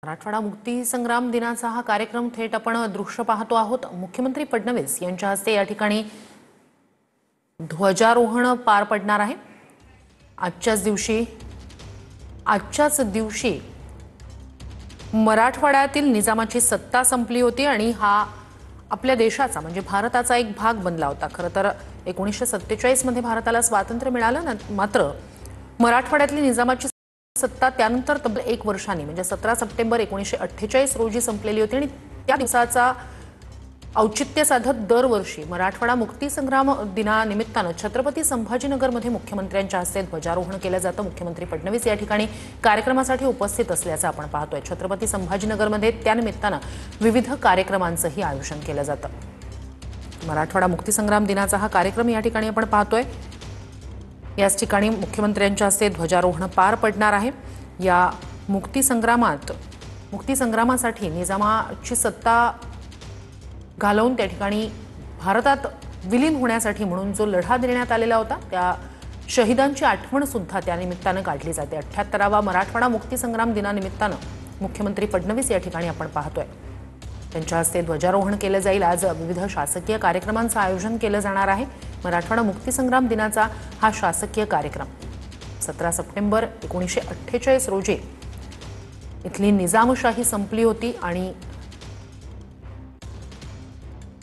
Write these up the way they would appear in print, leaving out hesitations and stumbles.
मराठवाडा मुक्ती संग्राम दिनाचा हा कार्यक्रम थेट आपण दृश्य पाहतो आहोत। मुख्यमंत्री फडणवीस यांच्या हस्ते या ठिकाणी ध्वजारोहण पार पडणार आहे। आजच्याच दिवशी मराठवाड्यातील निजामाची सत्ता संपली होती आणि हा आपल्या देशाचा म्हणजे भारताचा एक भाग बनला होता। खरं तर 1947 मध्ये भारताला स्वातंत्र्य मिळालं, मात्र मराठवाड्यातली निजामाची सत्ता त्यानंतर तब्बल 1 वर्षांनी म्हणजे 17 सप्टेंबर 1948 रोजी संपलेली होती आणि त्या दिवसाचा औचित्य साधत दरवर्षी मराठवाडा मुक्ती संग्राम दिनानिमित्तानं छत्रपती संभाजीनगरमध्ये मुख्यमंत्र्यांच्या हस्ते ध्वजारोहण केलं जातं। मुख्यमंत्री फडणवीस या ठिकाणी कार्यक्रमासाठी उपस्थित असल्याचं आपण पाहतोय। छत्रपती संभाजीनगरमध्ये त्यानिमित्तानं विविध कार्यक्रमांचंही आयोजन केलं जातं। मराठवाडा मुक्ती संग्राम दिनाचा हा कार्यक्रम या ठिकाणी आपण पाहतोय। याच ठिकाणी मुख्यमंत्र्यांच्या हस्ते ध्वजारोहण पार पडणार आहे। या मुक्ती संग्रामासाठी निजामाची सत्ता घालवून त्या ठिकाणी भारतात विलीन होण्यासाठी म्हणून जो लढा देण्यात आलेला होता त्या शहीदांची आठवण सुद्धा त्या निमित्तानं काढली जाते। 78वा मराठवाडा मुक्ती संग्राम दिनानिमित्तानं मुख्यमंत्री फडणवीस या ठिकाणी आपण पाहतोय त्यांच्या हस्ते ध्वजारोहण केलं जाईल। आज विविध शासकीय कार्यक्रमांचं आयोजन केलं जाणार आहे। मराठवाडा मुक्ती संग्राम दिनाचा हा शासकीय कार्यक्रम 17 सप्टेंबर 1948 रोजी इथली निजामशाही संपली होती आणि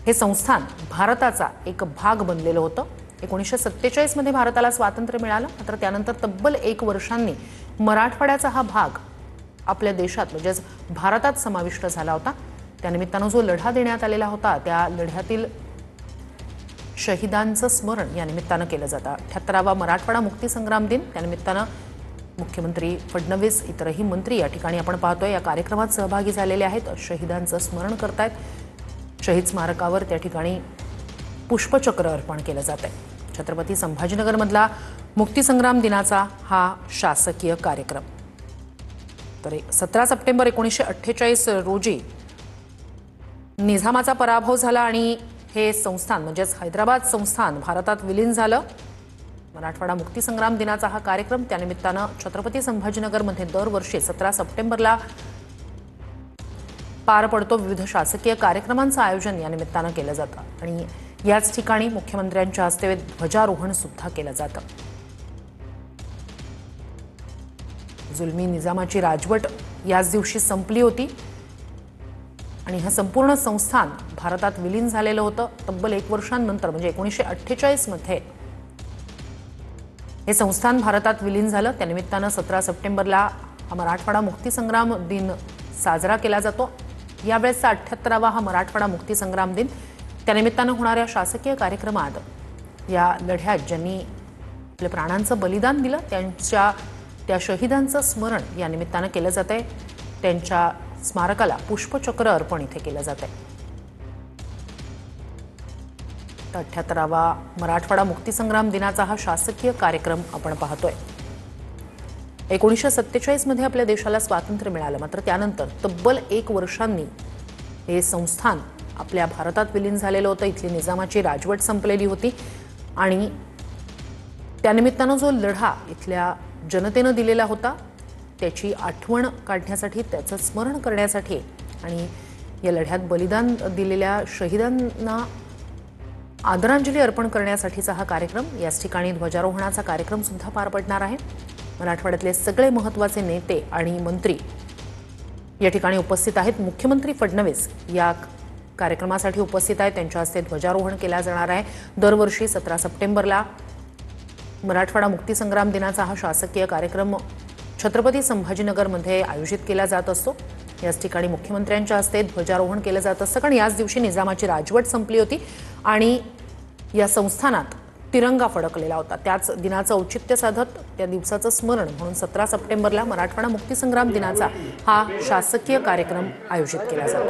हे संस्थान भारताचा एक भाग बनलेलं होतं। 1947 मध्ये भारताला स्वातंत्र्य मिळालं, मात्र त्यानंतर तब्बल 1 वर्षांनी मराठवाड्याचा हा भाग आपल्या देशात म्हणजेच भारतात समाविष्ट झाला होता। त्यानिमित्तानं जो लढा देण्यात आलेला होता त्या लढ्यातील शहीदांचं स्मरण या निमित्तानं केलं जातं। 78वा मराठवाडा मुक्ती संग्राम दिन त्यानिमित्तानं मुख्यमंत्री फडणवीस इतरही मंत्री या ठिकाणी आपण पाहतोय या कार्यक्रमात सहभागी झालेले आहेत। शहीदांचं स्मरण करतायत। शहीद स्मारकावर त्या ठिकाणी पुष्पचक्र अर्पण केलं जातंय। छत्रपती संभाजीनगरमधला मुक्ती संग्राम दिनाचा हा शासकीय कार्यक्रम। तर 17 सप्टेंबर 1948 रोजी निजामाचा पराभव झाला आणि हे संस्थान म्हणजेच हैदराबाद संस्थान भारतात विलीन झालं। मराठवाडा मुक्ती संग्राम दिनाचा हा कार्यक्रम त्यानिमित्तानं छत्रपती संभाजीनगरमध्ये दरवर्षी 17 सप्टेंबरला पार पडतो। विविध शासकीय कार्यक्रमांचं आयोजन या निमित्तानं केलं जातं आणि याच ठिकाणी मुख्यमंत्र्यांच्या हस्ते ध्वजारोहण सुद्धा केलं जातं। जुलमी निजामाची राजवट याच दिवशी संपली होती आणि हे संपूर्ण संस्थान भारतात विलीन झालेलं होतं। तब्बल 1 वर्षांनंतर म्हणजे 1948 मध्ये हे संस्थान भारतात विलीन झालं। त्यानिमित्तानं 17 सप्टेंबरला हा मराठवाडा मुक्ती संग्राम दिन साजरा केला जातो। यावेळेसचा 78वा हा मराठवाडा मुक्ती संग्राम दिन त्यानिमित्तानं होणाऱ्या शासकीय कार्यक्रमात या लढ्यात ज्यांनी आपल्या प्राणांचं बलिदान दिलं त्या शहीदांचं स्मरण या निमित्तानं केलं जातंय। त्यांच्या स्मारकाला पुष्पचक्र अर्पण इथे केलं जातंय। 78वा मराठवाडा मुक्ती संग्राम दिनाचा हा शासकीय कार्यक्रम आपण पाहतोय। 1947 मध्ये आपल्या देशाला स्वातंत्र्य मिळालं, मात्र त्यानंतर तब्बल 1 वर्षांनी हे संस्थान आपल्या भारतात विलीन झालेलं होतं। इथली निजामाची राजवट संपलेली होती आणि त्यानिमित्तानं जो लढा इथल्या जनतेनं दिलेला होता त्याची आठवण काढण्यासाठी त्याचं स्मरण करण्यासाठी आणि या लढ्यात बलिदान दिलेल्या शहीदांना आदरांजली अर्पण करण्यासाठीचा हा कार्यक्रम। याच ठिकाणी ध्वजारोहणाचा कार्यक्रम सुद्धा पार पडणार आहे। मराठवाड्यातले सगळे महत्त्वाचे नेते आणि मंत्री या ठिकाणी उपस्थित आहेत। मुख्यमंत्री फडणवीस या कार्यक्रमासाठी उपस्थित आहेत। त्यांच्या हस्ते ध्वजारोहण केला जाणार आहे। दरवर्षी 17 सप्टेंबरला मराठवाडा मुक्ती संग्राम दिनाचा हा शासकीय कार्यक्रम छत्रपती संभाजीनगरमध्ये आयोजित केला जात असतो। याच ठिकाणी मुख्यमंत्र्यांच्या हस्ते ध्वजारोहण केलं जात असतं, कारण याच दिवशी निजामाची राजवट संपली होती आणि या संस्थानात तिरंगा फडकलेला होता। त्याच दिनाचं औचित्य साधत त्या दिवसाचं स्मरण म्हणून 17 सप्टेंबरला मराठवाडा मुक्ती संग्राम दिनाचा हा शासकीय कार्यक्रम आयोजित केला जातो।